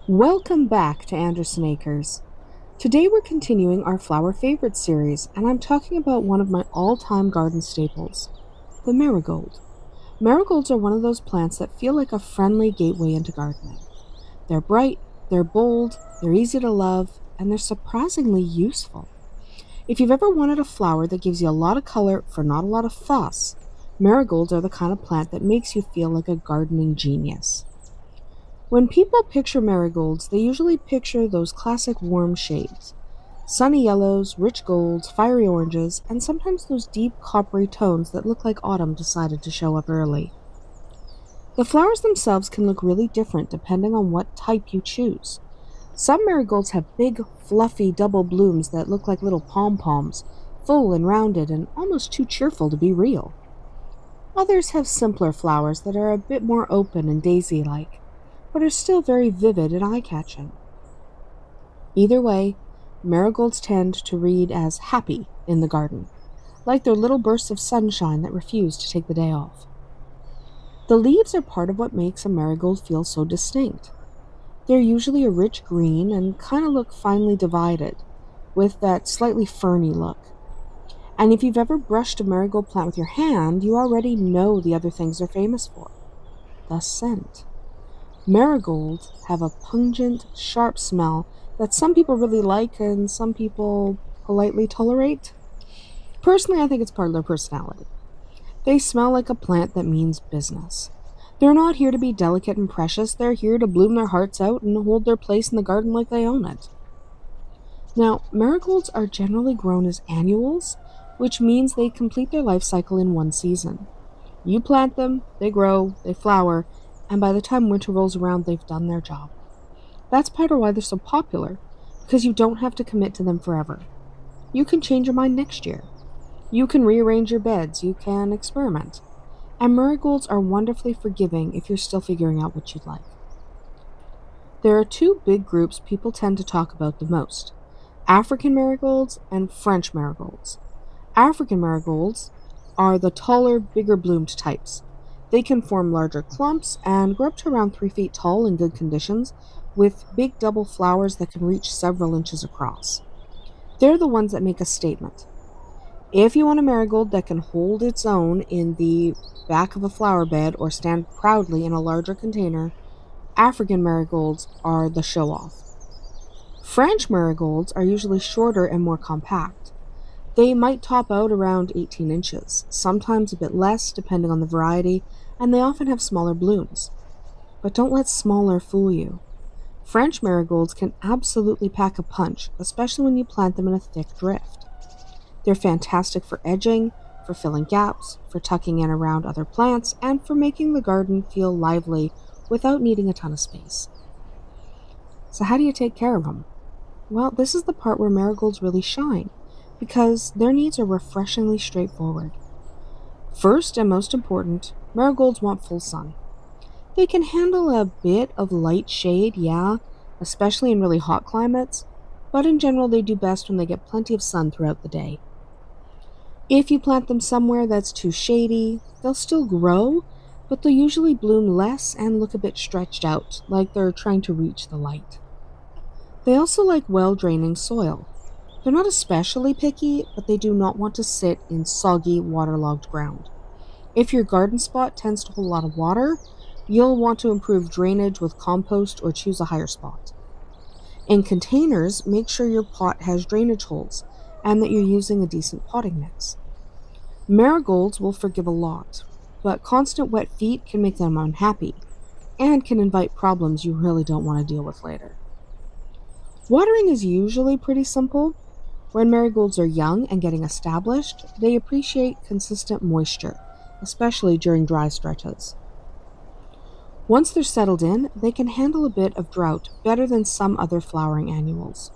Welcome back to Andersen Acres. Today we're continuing our Flower Favorites series, and I'm talking about one of my all-time garden staples, the marigold. Marigolds are one of those plants that feel like a friendly gateway into gardening. They're bright, they're bold, they're easy to love, and they're surprisingly useful. If you've ever wanted a flower that gives you a lot of color for not a lot of fuss, marigolds are the kind of plant that makes you feel like a gardening genius. When people picture marigolds, they usually picture those classic warm shades: sunny yellows, rich golds, fiery oranges, and sometimes those deep coppery tones that look like autumn decided to show up early. The flowers themselves can look really different depending on what type you choose. Some marigolds have big, fluffy double blooms that look like little pom-poms, full and rounded and almost too cheerful to be real. Others have simpler flowers that are a bit more open and daisy-like, but are still very vivid and eye-catching. Either way, marigolds tend to read as happy in the garden, like they're little bursts of sunshine that refuse to take the day off. The leaves are part of what makes a marigold feel so distinct. They're usually a rich green and kind of look finely divided, with that slightly ferny look. And if you've ever brushed a marigold plant with your hand, you already know the other things they're famous for: the scent. Marigolds have a pungent, sharp smell that some people really like and some people politely tolerate. Personally, I think it's part of their personality. They smell like a plant that means business. They're not here to be delicate and precious, they're here to bloom their hearts out and hold their place in the garden like they own it. Now, marigolds are generally grown as annuals, which means they complete their life cycle in one season. You plant them, they grow, they flower, and by the time winter rolls around, they've done their job. That's part of why they're so popular, because you don't have to commit to them forever. You can change your mind next year. You can rearrange your beds, you can experiment. And marigolds are wonderfully forgiving if you're still figuring out what you'd like. There are two big groups people tend to talk about the most: African marigolds and French marigolds. African marigolds are the taller, bigger bloomed types. They can form larger clumps and grow up to around 3 feet tall in good conditions, with big double flowers that can reach several inches across. They're the ones that make a statement. If you want a marigold that can hold its own in the back of a flower bed or stand proudly in a larger container, African marigolds are the show off. French marigolds are usually shorter and more compact. They might top out around 18 inches, sometimes a bit less depending on the variety, and they often have smaller blooms. But don't let smaller fool you. French marigolds can absolutely pack a punch, especially when you plant them in a thick drift. They're fantastic for edging, for filling gaps, for tucking in around other plants, and for making the garden feel lively without needing a ton of space. So how do you take care of them? Well, this is the part where marigolds really shine, because their needs are refreshingly straightforward. First and most important, marigolds want full sun. They can handle a bit of light shade, yeah, especially in really hot climates, but in general they do best when they get plenty of sun throughout the day. If you plant them somewhere that's too shady, they'll still grow, but they'll usually bloom less and look a bit stretched out, like they're trying to reach the light. They also like well-draining soil. They're not especially picky, but they do not want to sit in soggy, waterlogged ground. If your garden spot tends to hold a lot of water, you'll want to improve drainage with compost or choose a higher spot. In containers, make sure your pot has drainage holes and that you're using a decent potting mix. Marigolds will forgive a lot, but constant wet feet can make them unhappy and can invite problems you really don't want to deal with later. Watering is usually pretty simple. When marigolds are young and getting established, they appreciate consistent moisture, especially during dry stretches. Once they're settled in, they can handle a bit of drought better than some other flowering annuals.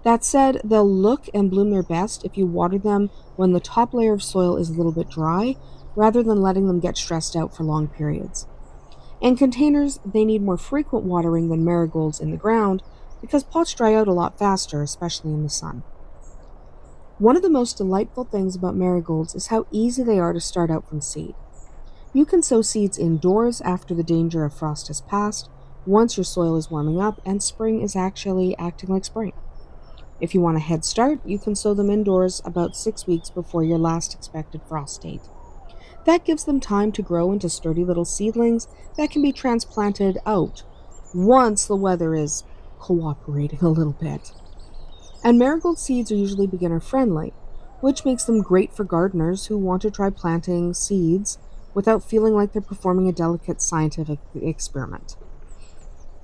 That said, they'll look and bloom their best if you water them when the top layer of soil is a little bit dry, rather than letting them get stressed out for long periods. In containers, they need more frequent watering than marigolds in the ground because pots dry out a lot faster, especially in the sun. One of the most delightful things about marigolds is how easy they are to start out from seed. You can sow seeds indoors after the danger of frost has passed, once your soil is warming up and spring is actually acting like spring. If you want a head start, you can sow them indoors about 6 weeks before your last expected frost date. That gives them time to grow into sturdy little seedlings that can be transplanted out once the weather is cooperating a little bit. And marigold seeds are usually beginner friendly, which makes them great for gardeners who want to try planting seeds without feeling like they're performing a delicate scientific experiment.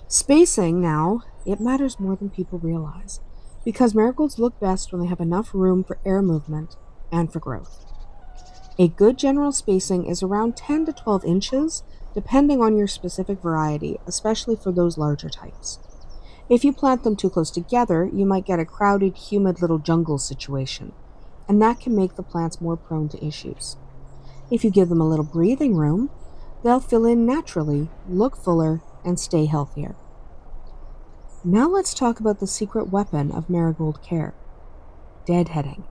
Spacing, now, it matters more than people realize, because marigolds look best when they have enough room for air movement and for growth. A good general spacing is around 10 to 12 inches, depending on your specific variety, especially for those larger types. If you plant them too close together, you might get a crowded, humid little jungle situation, and that can make the plants more prone to issues. If you give them a little breathing room, they'll fill in naturally, look fuller, and stay healthier. Now let's talk about the secret weapon of marigold care: deadheading.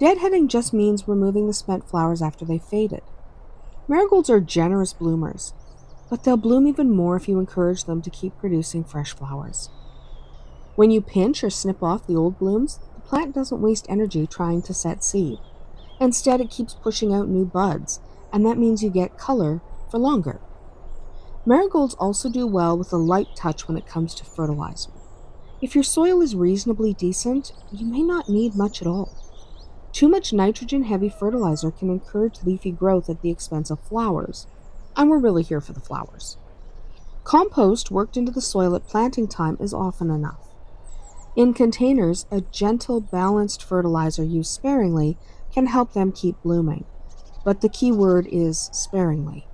Deadheading just means removing the spent flowers after they've faded. Marigolds are generous bloomers, but they'll bloom even more if you encourage them to keep producing fresh flowers. When you pinch or snip off the old blooms, the plant doesn't waste energy trying to set seed. Instead, it keeps pushing out new buds, and that means you get color for longer. Marigolds also do well with a light touch when it comes to fertilizer. If your soil is reasonably decent, you may not need much at all. Too much nitrogen-heavy fertilizer can encourage leafy growth at the expense of flowers, and we're really here for the flowers. Compost worked into the soil at planting time is often enough. In containers, a gentle, balanced fertilizer used sparingly can help them keep blooming, but the key word is sparingly.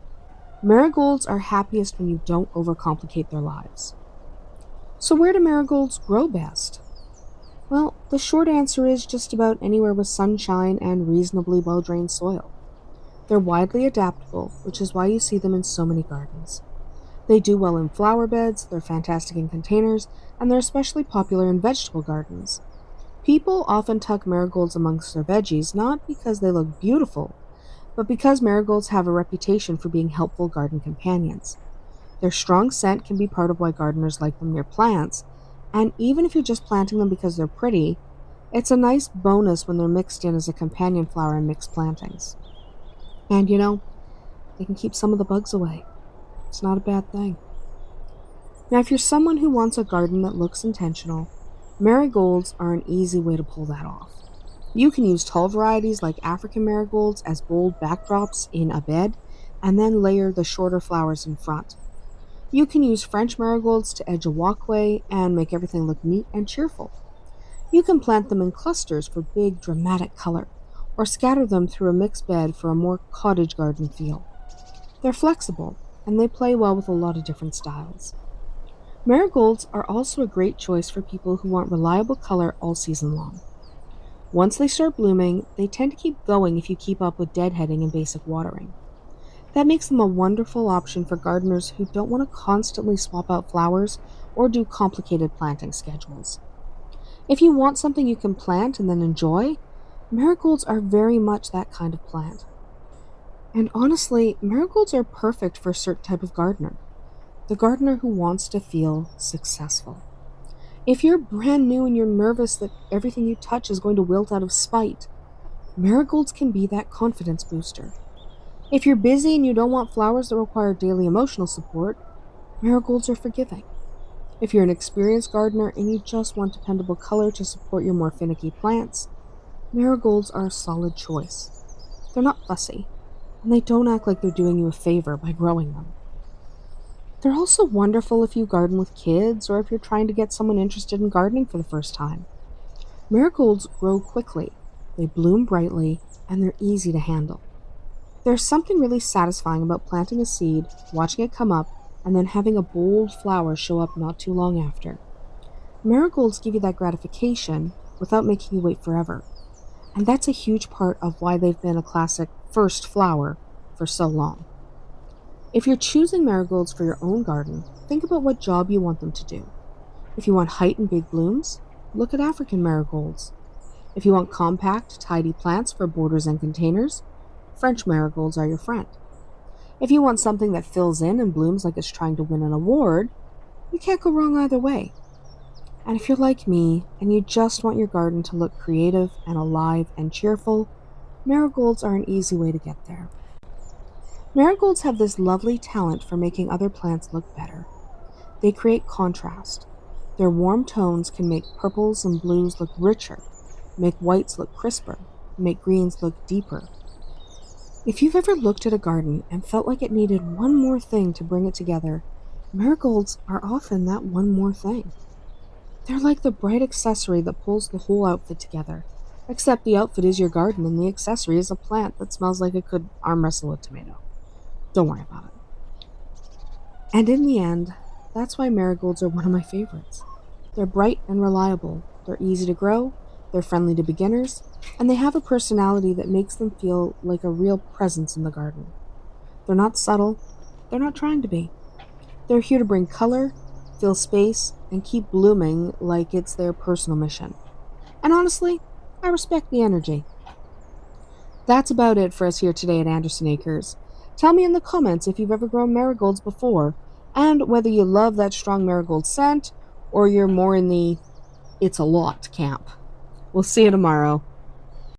Marigolds are happiest when you don't overcomplicate their lives. So where do marigolds grow best? Well, the short answer is just about anywhere with sunshine and reasonably well-drained soil. They're widely adaptable, which is why you see them in so many gardens. They do well in flower beds, they're fantastic in containers, and they're especially popular in vegetable gardens. People often tuck marigolds amongst their veggies not because they look beautiful, but because marigolds have a reputation for being helpful garden companions. Their strong scent can be part of why gardeners like them near plants, and even if you're just planting them because they're pretty, it's a nice bonus when they're mixed in as a companion flower in mixed plantings. And they can keep some of the bugs away. It's not a bad thing. Now, if you're someone who wants a garden that looks intentional, marigolds are an easy way to pull that off. You can use tall varieties like African marigolds as bold backdrops in a bed, and then layer the shorter flowers in front. You can use French marigolds to edge a walkway and make everything look neat and cheerful. You can plant them in clusters for big, dramatic color, or scatter them through a mixed bed for a more cottage garden feel. They're flexible, and they play well with a lot of different styles. Marigolds are also a great choice for people who want reliable color all season long. Once they start blooming, they tend to keep going if you keep up with deadheading and basic watering. That makes them a wonderful option for gardeners who don't want to constantly swap out flowers or do complicated planting schedules. If you want something you can plant and then enjoy, marigolds are very much that kind of plant. And honestly, marigolds are perfect for a certain type of gardener, the gardener who wants to feel successful. If you're brand new and you're nervous that everything you touch is going to wilt out of spite, marigolds can be that confidence booster. If you're busy and you don't want flowers that require daily emotional support, marigolds are forgiving. If you're an experienced gardener and you just want dependable color to support your more finicky plants, marigolds are a solid choice. They're not fussy, and they don't act like they're doing you a favor by growing them. They're also wonderful if you garden with kids or if you're trying to get someone interested in gardening for the first time. Marigolds grow quickly, they bloom brightly, and they're easy to handle. There's something really satisfying about planting a seed, watching it come up, and then having a bold flower show up not too long after. Marigolds give you that gratification without making you wait forever, and that's a huge part of why they've been a classic first flower for so long. If you're choosing marigolds for your own garden, think about what job you want them to do. If you want height and big blooms, look at African marigolds. If you want compact, tidy plants for borders and containers, French marigolds are your friend. If you want something that fills in and blooms like it's trying to win an award, You can't go wrong either way. And if you're like me and you just want your garden to look creative and alive and cheerful, marigolds are an easy way to get there. Marigolds have this lovely talent for making other plants look better. They create contrast. Their warm tones can make purples and blues look richer, make whites look crisper, make greens look deeper. If you've ever looked at a garden and felt like it needed one more thing to bring it together, marigolds are often that one more thing. They're like the bright accessory that pulls the whole outfit together. Except the outfit is your garden and the accessory is a plant that smells like it could arm wrestle a tomato. Don't worry about it. And in the end, that's why marigolds are one of my favorites. They're bright and reliable, they're easy to grow, they're friendly to beginners, and they have a personality that makes them feel like a real presence in the garden. They're not subtle, they're not trying to be. They're here to bring color, fill space, and keep blooming like it's their personal mission. And honestly, I respect the energy. That's about it for us here today at Andersen Acres. Tell me in the comments if you've ever grown marigolds before, and whether you love that strong marigold scent, or you're more in the it's a lot camp. We'll see you tomorrow.